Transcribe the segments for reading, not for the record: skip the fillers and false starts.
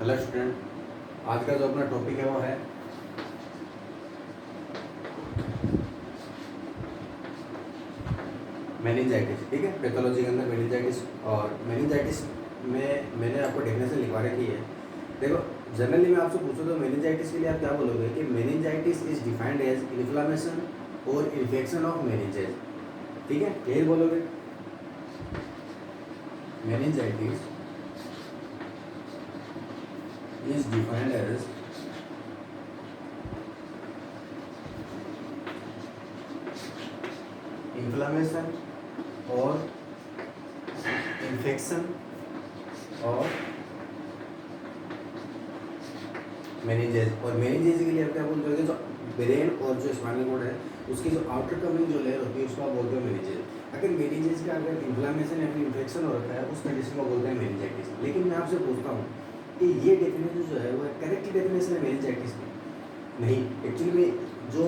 Hello student, आज का जो अपना टॉपिक है वो है मेनिंजाइटिस। ठीक है, पैथोलॉजी के अंदर मेनिंजाइटिस। और मेनिंजाइटिस में मैंने आपको डेफिनेशन लिखवा रखी है। देखो, जनरली मैं आपसे पूछूं तो मेनिंजाइटिस के लिए आप क्या बोलोगे कि meningitis is defined as inflammation और इन्फेक्शन ऑफ मेनिंजेस। ठीक है, यही बोलोगे। Meningitis is defined as inflammation और इन्फेक्शन और मेनिंजेस। और मेनिंजेस के लिए आप क्या बोलते हो, जो ब्रेन और जो स्पाइनल कॉर्ड है उसकी जो आउटर कवरिंग जो लेयर होती है उसको आप बोलते हो मेनिंजेस। अगर मेनिंजेस का अगर इन्फ्लामेशन या फिर इन्फेक्शन हो रखा है उस कंडीशन को बोलते हैं मेनिंजाइटिस। लेकिन मैं आपसे पूछता हूँ कि ये डेफिनेशन जो है वो करेक्ट डेफिनेशन है मेनिंजाइटिस की? नहीं, एक्चुअली में जो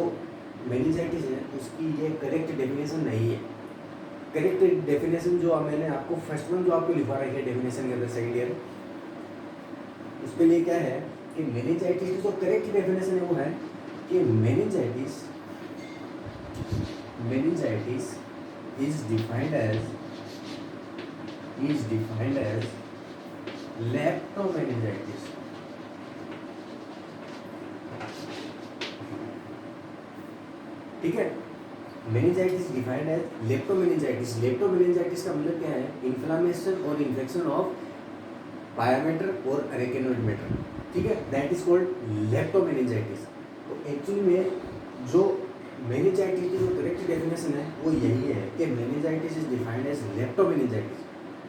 मेनिंजाइटिस है उसकी ये करेक्ट डेफिनेशन नहीं है। करेक्ट डेफिनेशन जो मैंने आपको फर्स्ट वन जो आपको लिखवा रखी है डेफिनेशन के अंदर सेकेंड ईयर, उसके लिए क्या है कि मेनिंजाइटिस की जो करेक्ट डेफिनेशन है वो है कि meningitis is defined as leptomeningitis. ठीक है, मेनिंजाइटिस डिफाइंड एज लेप्टोमेनिंजाइटिस। लेप्टोमेनिंजाइटिस का मतलब क्या है? इन्फ्लामेशन और इन्फेक्शन ऑफ पायामेटर और अरेकेनोइड मैटर। ठीक है, दैट इज कॉल्ड लेप्टोमेनिंजाइटिस। तो एक्चुअली में जो मेनिंजाइटिस की जो करेक्ट डेफिनेशन है वो यही है कि meningitis is defined as leptomeningitis.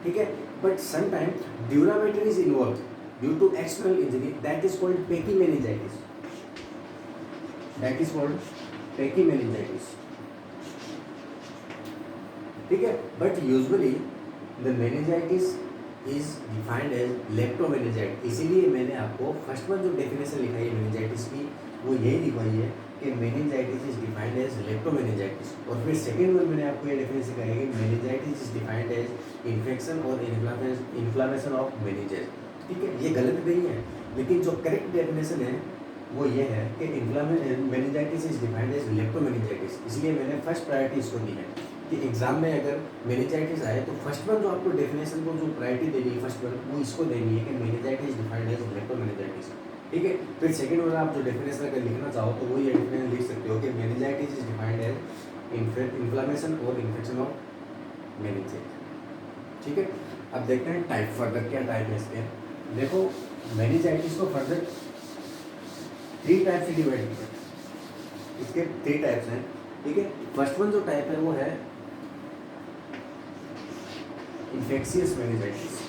ठीक है, but some time dura mater is involved due to external injury, that is called pachymeningitis. That is called pachymeningitis. ठीक है, but usually the meningitis is defined as leptomeningitis. इसीलिए मैंने आपको first one जो definition लिखाई है मेनिंजाइटिस की वो यही लिखवाई है कि मेनिंजाइटिस इज डिफाइंड एज लेप्टोमेनिंजाइटिस। और फिर सेकेंड वन मैंने आपको ये डेफिनेशन सिखाई है कि meningitis is defined as infection और इन्फ्लामेशन ऑफ मेनिंजेस। ठीक है, ये गलत नहीं है, लेकिन जो करेक्ट डेफिनेशन है वो ये है कि मेनिंजाइटिस इज डिफाइंड एज लेप्टोमेनिंजाइटिस। इसलिए मैंने फर्स्ट प्रायोरिटी इसको दी है कि एग्जाम में अगर मेनिंजाइटिस आए तो फर्स्ट वन जो आपको डेफिनेशन को जो प्रायोरिटी देनी है फर्स्ट वन वो इसको देनी है कि meningitis is defined as leptomeningitis. ठीक है, फिर सेकंड वन आप जो डेफिनेशन अगर लिखना चाहो तो वो ये डेफिनेशन लिख सकते हो कि meningitis is defined as inflammation और इन्फेक्शन ऑफ मेनिंजेस। ठीक है, अब देखते हैं टाइप फर्दर क्या टाइप है इसके। देखो, मेनिंजाइटिस को फर्दर 3 टाइप से डिवाइड किया। इसके 3 टाइप्स हैं। ठीक है, फर्स्ट वन जो टाइप है वो है इन्फेक्शियस मेनिंजाइटिस।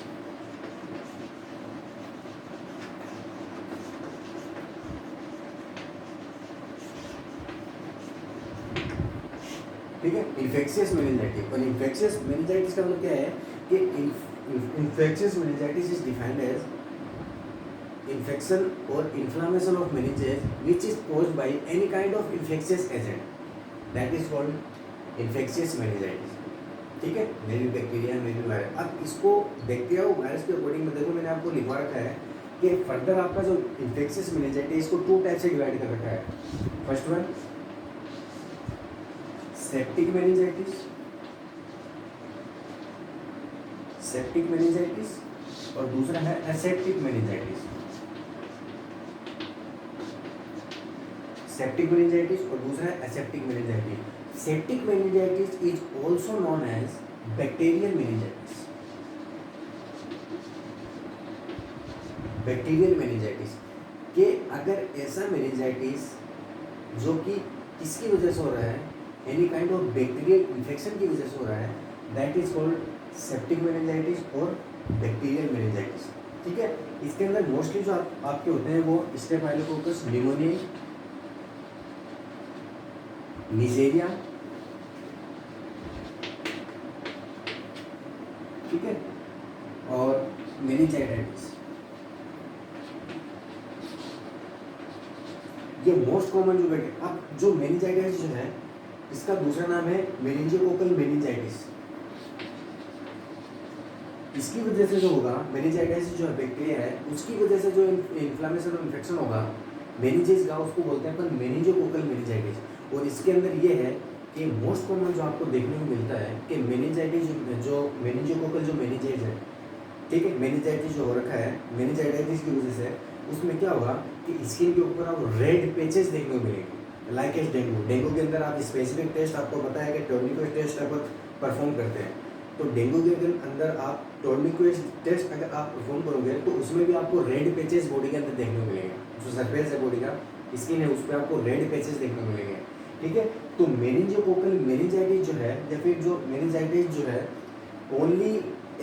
ठीक है, इन्फेक्शियस मेनिंजाइटिस। और इन्फेक्शियस मेनिंजाइटिस का मतलब क्या है कि infectious meningitis is defined as infection और inflammation of meninges which is caused by any kind of infectious agent, that is called infectious meningitis. ठीक है, मेरी बैक्टीरिया मेरी वायरस। अब इसको बैक्टीरिया और वायरस के अकॉर्डिंग में देखो मैंने आपको लिखवा रखा है कि फर्दर आपका जो इन्फेक्शियस मेनिंजाइटिस इसको 2 टाइप से डिवाइड कर रखा है। फर्स्ट वन सेप्टिक मेनिंजाइटिस, और दूसरा है एसेप्टिक मेनिंजाइटिस। सेप्टिक मेनिंजाइटिस और दूसरा है aseptic meningitis. Septic meningitis is also known as bacterial meningitis. Bacterial meningitis के अगर ऐसा मेनिंजाइटिस जो कि किसकी वजह से हो रहा है, any kind of bacterial infection की वजह से हो रहा है, that is called septic meningitis और बैक्टीरियल मेनिंजाइटिस। ठीक है, इसके अंदर मोस्टली जो आपके होते हैं वो स्टेफाइलोकोकस निमोनियाई, निजेरिया, ठीक है, और मेनिंजाइटिस। ये मोस्ट कॉमन जो बैठे। अब जो मेनिंजाइटिस जो है इसका दूसरा नाम है मेनिंजियोकोकल मेनिंजाइटिस। इसकी वजह से जो होगा मेनिंजाइटिस जो बैक्टीरिया है उसकी वजह से जो इन्फ्लामेशन और इन्फेक्शन होगा मेनिंजेस का, उसको बोलते हैं अपन मेनिंजोकोकल मेनिंजाइटिस। और इसके अंदर ये है कि मोस्ट कॉमन जो आपको देखने को मिलता है कि मेनिंजाइटिस जो मेनिंजोकोकल जो मेनिंजाइटिस है, ठीक है, मेनिंजाइटिस जो हो रखा है मेनिंजाइटिस की वजह से उसमें क्या होगा कि स्किन के ऊपर आपको रेड पेचेस देखने को मिलेंगे लाइक एज डेंगू। डेंगू के अंदर आप स्पेसिफिक टेस्ट आपको पता है कि टोर्निक्वेट टेस्ट आप परफॉर्म करते हैं, तो डेंगू के अंदर आप टोर्निक्वेट टेस्ट अगर आप परफॉर्म करोगे तो उसमें भी आपको रेड पेचेस बॉडी के अंदर देखने को मिलेंगे। जो सरफेस है बॉडी का स्किन है उस पर आपको रेड पेचेस देखने को मिलेंगे, ठीक है। तो मेनिंजोकोकल मेनिंजाइटिस जो है या फिर जो मेनिंजाइटिस जो है ओनली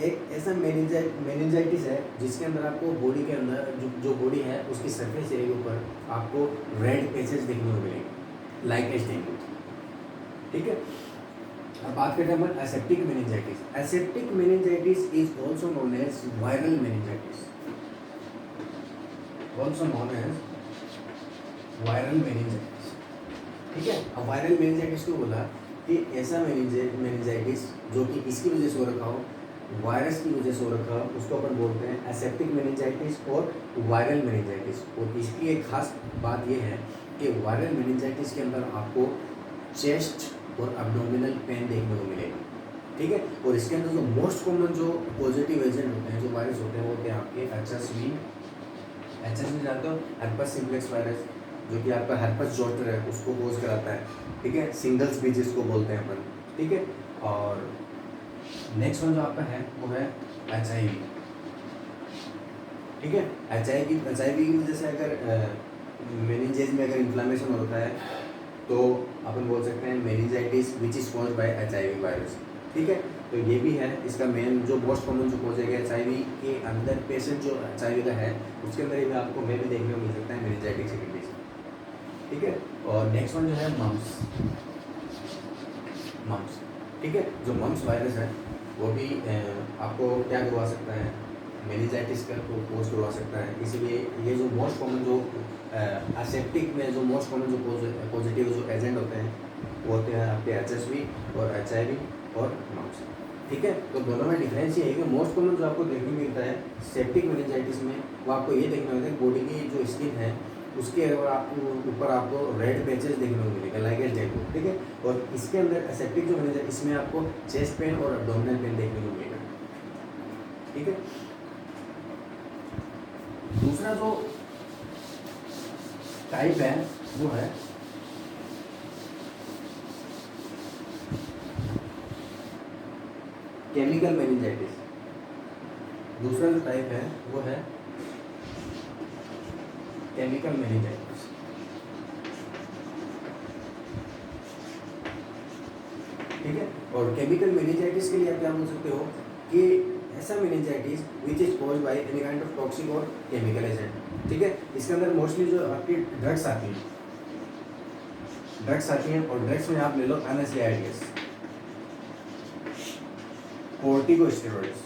एक ऐसा मेनिंजाइटिस है जिसके अंदर आपको बॉडी के अंदर जो बॉडी है उसकी सरफेस एरिया के ऊपर आपको रेड पेचेस देखने को मिलेंगे लाइक एज डेंगू, ठीक है। अब बात करते हैं अपन aseptic meningitis. Aseptic meningitis is also known as viral meningitis, also known as viral meningitis, ठीक है। अब वायरल मेनिंजाइटिस को बोला कि ऐसा मेनिंजाइटिस जो कि इसकी वजह से हो रखा हो, वायरस की वजह से हो रखा हो, उसको अपन बोलते हैं एसेप्टिक मेनिंजाइटिस और वायरल मेनिंजाइटिस। और इसकी एक खास बात यह है कि वायरल मेनिंजाइटिस के अंदर आपको चेस्ट और एब्डोमिनल पेन देखने को मिलेगा, ठीक है। और इसके अंदर जो मोस्ट कॉमन जो पॉजिटिव एजेंट होते हैं, जो वायरस होते हैं, वो होते हैं आपके HSV जानते हो, हर्पस सिम्प्लेक्स वायरस, जो कि आपका हर्पस जोस्टर है उसको कोज कराता है, ठीक है। सिंगल्स भी जिसको बोलते हैं अपन, ठीक है। और नेक्स्ट वन जो आपका है वो है HIV, ठीक है। HIV की वजह से अगर मेनिंजेस में अगर इन्फ्लामेशन होता है तो अपन बोल सकते हैं meningitis which is caused bye HIV virus, ठीक है। तो ये भी है इसका मेन जो मोस्ट कॉमन जो कॉज है HIV के अंदर पेशेंट जो HIV का है उसके अंदर भी आपको में भी देखने को मिल सकता है मेनिंजाइटिस की कंडीशन, ठीक है। और नेक्स्ट वन जो है मम्स, ठीक है। जो मम्स वायरस है वो भी आपको क्या करवा सकता है, मेनिंजाइटिस का कोज करवा सकता है। इसीलिए ये जो मोस्ट कॉमन जो एसेप्टिक में जो मोस्ट कॉमन जो पॉजिटिव जो एजेंट होते हैं वो होते हैं आपके HSV और HIV और मम्स, ठीक है। तो दोनों में डिफरेंस ये है कि मोस्ट कॉमन जो आपको देखने को मिलता है सेप्टिक मेनिंजाइटिस में वो आपको ये देखने को मिलता है बॉडी की जो स्किन है उसके ऊपर आपको रेड पैचेस देखने को मिलेगा लाइक एज डेंगू, ठीक है। और इसके अंदर एसेप्टिक जो मेनिंजाइटिस इसमें आपको चेस्ट पेन और एब्डोमिनल पेन देखने को मिलेगा, ठीक है। दूसरा जो टाइप है वो है केमिकल मेनिंजाइटिस। दूसरा जो टाइप है वो है केमिकल मेनिंजाइटिस, ठीक है। और केमिकल मेनिंजाइटिस के लिए आप क्या बोल सकते हो कि ऐसा meningitis which is caused by any kind of toxic और केमिकल एजेंट, ठीक है। इसके अंदर मोस्टली जो आपकी ड्रग्स आती हैं और ड्रग्स में आप ले लो NSAIDs, कोर्टिकोस्टेरॉइड्स,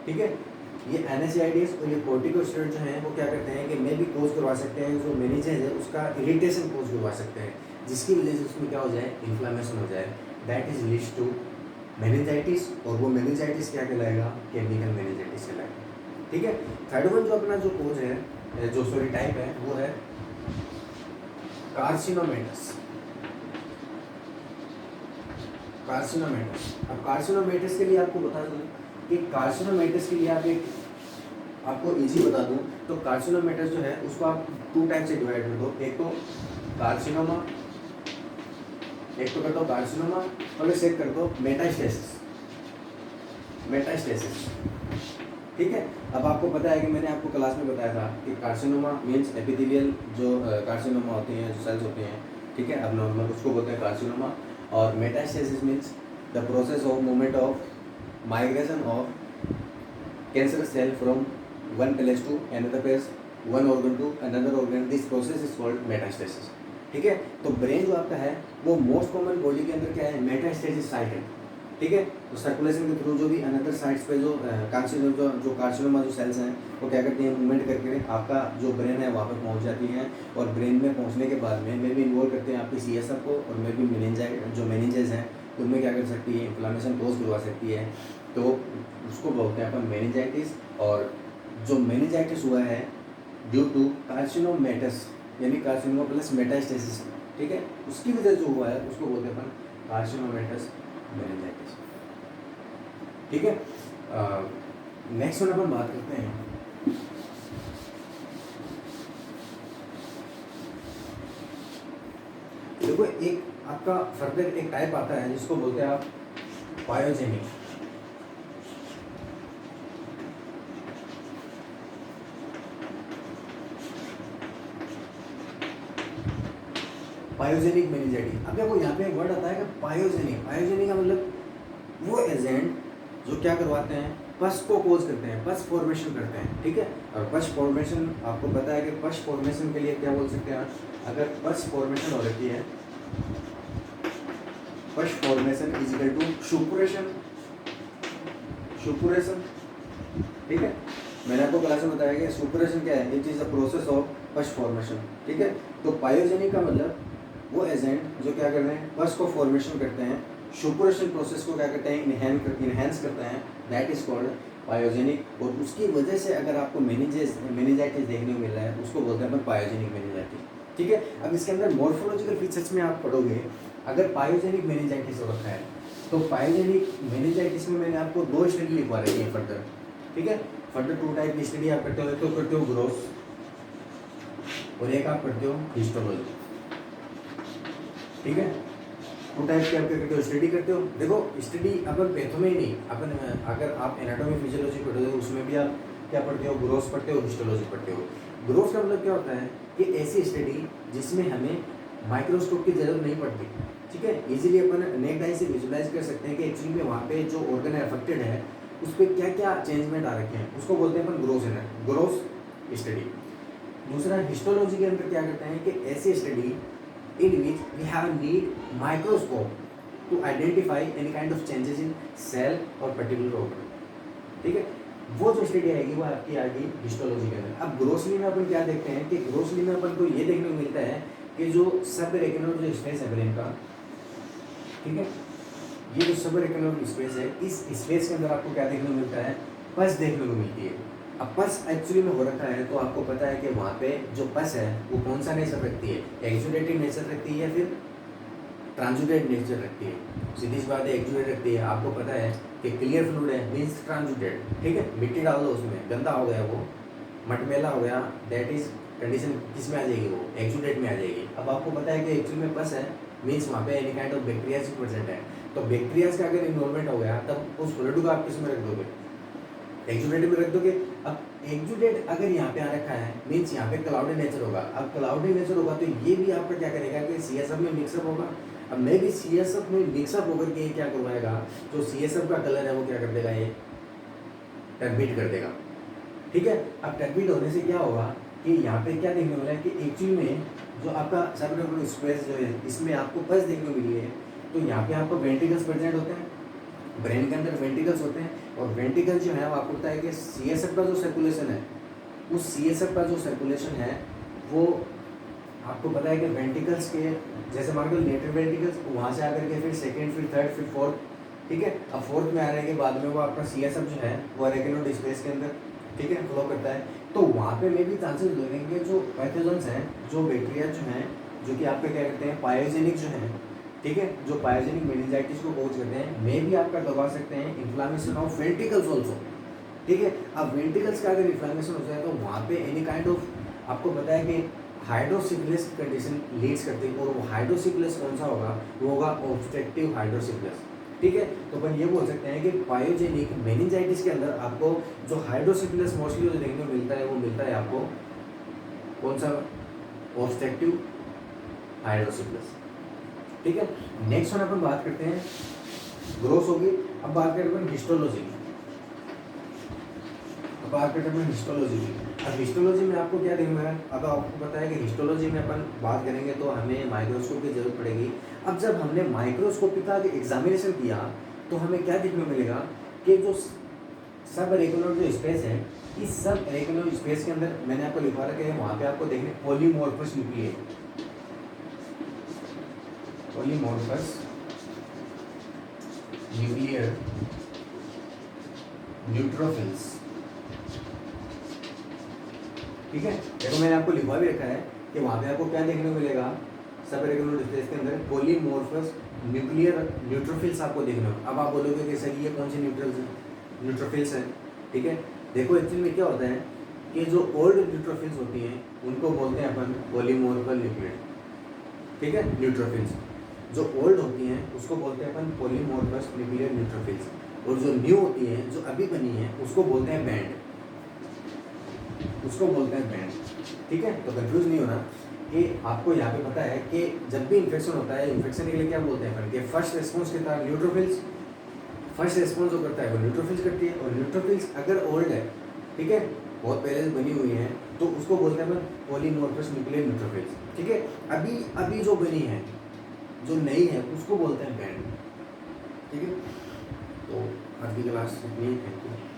ठीक है। ये NSAIDs और ये कोर्टिकोस्टेरॉइड जो हैं वो क्या करते हैं कि में भी कोज करवा सकते हैं, जो मेनिंजेस है उसका इरिटेशन कोज करवा सकते हैं, जिसकी वजह से उसमें क्या हो जाए, इन्फ्लामेशन हो जाए, that is leads to meningitis. और वो मेनिंजाइटिस क्या कहलाएगा, केमिकल मेनिंजाइटिस कहलाएगा, ठीक है। थर्ड वन जो अपना जो कोज है जो सॉरी टाइप है वो है कार्सिनोमेटस। अब कार्सिनोमेटस के लिए आपको बता दूं कि कार्सिनोमेटस के लिए आपको इजी बता दूं तो कार्सिनोमेटस जो है उसको आप 2 टाइप से डिवाइड कर दो, एक तो कार्सिनोमा, और सेट कर दो मेटास्टेसिस, ठीक है। अब आपको पता है कि मैंने आपको क्लास में बताया था कि कार्सिनोमा मीन्स एपिथेलियल जो कार्सिनोमा होते हैं, जो सेल्स होते हैं, ठीक है, अब नॉर्मल उसको बोलते हैं कार्सिनोमा। और metastasis means the process of movement of migration of cancer cell from one place to another place, one organ to another organ, this process is called metastasis, ठीक है। तो ब्रेन जो आपका है वो मोस्ट कॉमन बॉडी के अंदर क्या है, मेटास्टेसिस साइट है, ठीक है। तो सर्कुलेशन के थ्रू जो भी अनदर साइट्स पे जो कार्सिनोमा जो सेल्स हैं वो क्या करती हैं, मूवमेंट करके आपका जो ब्रेन है वहाँ पर पहुँच जाती हैं। और ब्रेन में पहुँचने के बाद में भी इन्वॉल्व करते हैं आपकी CSF को, और में भी मेनिंजेस हैं उनमें क्या कर सकती है, इन्फ्लामेशन कोज करवा सकती है। तो उसको बोलते हैं अपन मेनिंजाइटिस। और जो मेनिंजाइटिस हुआ है ड्यू टू कार्सिनोमेटस यानी कार्सिनोमा प्लस मेटास्टेसिस, ठीक है, उसकी वजह जो हुआ है उसको बोलते हैं अपन कार्सिनोमेटस मेनिंजाइटिस, ठीक है। नेक्स्ट वन अपन बात करते हैं देखो, एक आपका फर्दर एक टाइप आता है जिसको बोलते हैं आप पायोजेनिक। Pyogenic meningitis. अब देखो यहाँ पे एक वर्ड आता है कि पायोजेनिक। पायोजेनिक का मतलब वो एजेंट जो क्या करवाते हैं, पस को कोज करते हैं, पस फॉर्मेशन करते हैं, ठीक है। और पस फॉर्मेशन आपको पता है कि पस फॉर्मेशन के लिए क्या बोल सकते हैं आप, अगर पस फॉर्मेशन हो रही है, pus formation is equal to suppuration, suppuration, ठीक है। मैंने आपको क्लास में बताया कि सुपुरेशन क्या है, it is the process of pus formation, ठीक है। तो पायोजेनिक का मतलब वो एजेंट जो क्या करते हैं, पस को फॉर्मेशन करते हैं, सुपुरेशन प्रोसेस को क्या करते हैं, इनहेंस करते हैं, दैट इज कॉल्ड पायोजेनिक। और उसकी वजह से अगर आपको मेनिंजाइटिस देखने को मिल रहा है उसको बोलते हैं अपन पायोजेनिक मेनिंजाइटिस, ठीक है। अब इसके अंदर मॉर्फोलॉजिकल फीचर्स में आप पढ़ोगे, अगर पायोजेनिक मेनिंजाइटिस हो रखा है तो पायोजेनिक मेनिंजाइटिस में मैंने आपको 2 स्टडी लिखवा रही है फर्दर, ठीक है। फर्दर 2 टाइप की स्टडी आप करते हो, एक तो करते हो ग्रोस और एक आप करते हो हिस्टोलॉजी, ठीक है। 2 टाइप की आप क्या करते हो, स्टडी करते हो। देखो स्टडी अपन पैथो में ही नहीं, अपन अगर आप एनाटॉमी फिजियोलॉजी पढ़ते हो उसमें भी आप क्या पढ़ते हो, ग्रोस पढ़ते हो, हिस्टोलॉजी पढ़ते हो। ग्रोस का मतलब क्या होता है कि ऐसी स्टडी जिसमें हमें माइक्रोस्कोप की जरूरत नहीं पड़ती, ठीक है। इजीली अपन नेक्ड आई से विजुलाइज कर सकते हैं कि एक्चुअली में वहाँ पे जो ऑर्गन अफेक्टेड है उस पर क्या क्या चेंजमेंट आ रखे हैं, उसको बोलते हैं अपन ग्रोस स्टडी। दूसरा हिस्टोलॉजी के अंदर क्या करते हैं कि ऐसी study in which we have need microscope to identify any kind of changes in cell or particular organ, ठीक है। वो जो स्टडी आएगी वो आपकी आएगी हिस्टोलॉजी के अंदर। अब ग्रोसली में अपन क्या देखते हैं कि ग्रोसली में अपन को ये देखने को मिलता है कि जो सब रेटिनल जो स्पेस है ब्रेन का, ठीक है, ये जो सब रेटिनल स्पेस है, इस स्पेस के अंदर आपको क्या देखने को मिलता है, पस देखने को मिलती है। अब पस एक्चुअली में हो रखा है तो आपको पता है कि वहाँ पे जो पस है वो कौन सा नेचर रखती है, एक्सुडेटिव नेचर रखती है या फिर ट्रांजुडेट नेचर रखती है। सीधी सी बात है एक्सुडेट रखती है। आपको पता है कि क्लियर फ्लूइड है मीन्स ट्रांजुडेट, ठीक है। मिट्टी डाल दो उसमें, गंदा हो गया वो, मटमेला हो गया, दैट इज कंडीशन किस में आ जाएगी, वो एक्सुडेट में आ जाएगी। अब आपको पता है कि एक्चुअली में पस है मीन्स वहाँ पे any kind of bacterias present है, तो बैक्टीरियाज का अगर इन्वॉल्वमेंट हो गया तब उस फ्लूइड को आप किस में रख दोगे, एक्सुडेट में रख दोगे। अब एक्सुडेट अगर यहाँ पे आ रखा है मीन्स यहाँ पे क्लाउडी नेचर होगा। अब क्लाउडी नेचर होगा तो ये भी आपका क्या करेगा कि सीएसएफ में मिक्सअप होगा। अब मैं भी सीएसएफ में मिक्सअप होकर के क्या करवाएगा, जो सीएसएफ का कलर है वो क्या कर देगा, ये टर्बिड कर देगा, ठीक है। अब टर्बिड होने से क्या होगा कि यहाँ पे क्या देखने को मिला है कि एक्चुअली में जो आपका सबरेटिनल स्पेस जो है इसमें आपको पस देखने को मिली है, तो यहाँ पे आपको वेंट्रिकल्स प्रेजेंट होते हैं, ब्रेन के अंदर वेंट्रिकल्स होते हैं। और वेंट्रिकल जो है वो आपको पता है कि सीएसएफ का जो सर्कुलेशन है, उस सीएसएफ का जो सर्कुलेशन है वो आपको पता है कि वेंट्रिकल्स के जैसे मान लो लेटर वेंट्रिकल्स वहाँ से आकर के फिर सेकंड, फिर थर्ड, फिर फोर्थ, ठीक है। अब फोर्थ में आने के बाद में वो आपका सीएसएफ जो है वो रेटिनल स्पेस के अंदर, ठीक है, फ्लो करता है। तो वहाँ पे में भी चांसेस लगेंगे जो पैथोजेंस हैं, जो बैक्टीरिया जो हैं, जो कि आपके क्या करते हैं पायोजेनिक जो है, ठीक है, जो पायोजेनिक मेनिंजाइटिस को कोज करते हैं, में भी आपका करवा सकते हैं इन्फ्लामेशन ऑफ वेंट्रिकल्स ऑल्सो, ठीक है। अब वेंट्रिकल्स का अगर इन्फ्लामेशन हो जाए तो वहाँ पे एनी काइंड ऑफ आपको पता है कि हाइड्रोसिफिलिस कंडीशन लीड्स करती है। और वो हाइड्रोसिफिलिस कौन सा होगा, वो होगा ऑब्स्ट्रक्टिव हाइड्रोसिफिलिस, ठीक है। तो अपन ये बोल सकते हैं कि पायोजेनिक मेनिंजाइटिस के अंदर आपको जो हाइड्रोसिफिलिस मोस्टली जो देखने को मिलता है वो मिलता है आपको कौन सा, ऑब्स्ट्रक्टिव हाइड्रोसिफिलिस, ठीक है। नेक्स्ट वन अपन बात करते हैं ग्रोस होगी। अब बात करते हैं हिस्टोलॉजी की। अब बात करते हैं हिस्टोलॉजी की। अब हिस्टोलॉजी में आपको क्या देखना है, अब आपको पता है कि हिस्टोलॉजी में अपन बात करेंगे तो हमें माइक्रोस्कोप की जरूरत पड़ेगी। अब जब हमने माइक्रोस्कोपी का एग्जामिनेशन किया तो हमें क्या देखने को मिलेगा कि जो सब रेगुलर जो स्पेस है, इस सब रेगुलर स्पेस के अंदर मैंने आपको लिखवा रखा है, वहाँ पे आपको देखने पॉलीमॉर्फस न्यूक्लियस, पॉलीमॉर्फस न्यूक्लियर न्यूट्रोफिल्स। ठीक है, देखो मैंने आपको लिखवा भी रखा है कि वहाँ पे आपको क्या देखने को मिलेगा, सब रेगुलर डिस्प्लेस के अंदर पॉलीमॉर्फस न्यूक्लियर न्यूट्रोफिल्स आपको देखने को। अब आप बोलोगे कि सर ये कौन से न्यूट्रोफिल्स हैं। ठीक है, देखो एक्चुअली में क्या होता है कि जो ओल्ड न्यूट्रोफिल्स होती हैं उनको बोलते हैं अपन पॉलीमॉर्फल न्यूक्लियर। ठीक है, न्यूट्रोफिल्स जो ओल्ड होती हैं उसको बोलते हैं अपन पॉलीमॉर्फस न्यूक्लियर न्यूट्रोफिल्स, और जो न्यू होती हैं जो अभी बनी है उसको बोलते हैं बैंड, उसको बोलते हैं बैंड। ठीक है, तो कंफ्यूज नहीं होना कि आपको यहाँ पे पता है कि जब भी इन्फेक्शन होता है, इन्फेक्शन के लिए क्या बोलते हैं कि फर्स्ट रिस्पॉन्स के साथ न्यूट्रोफिल्स, फर्स्ट रिस्पॉन्स जो करता है वो न्यूट्रोफिल्स करती है, और न्यूट्रोफिल्स अगर ओल्ड है, ठीक है, बहुत पहले से बनी हुई है, तो उसको बोलते हैं अपन पॉलीमॉर्फस न्यूक्लियर न्यूट्रोफिल्स। ठीक है, अभी अभी जो बनी है, जो नई है, उसको बोलते हैं बैंड। ठीक है, तो आज की क्लास इतनी है, थैंक यू।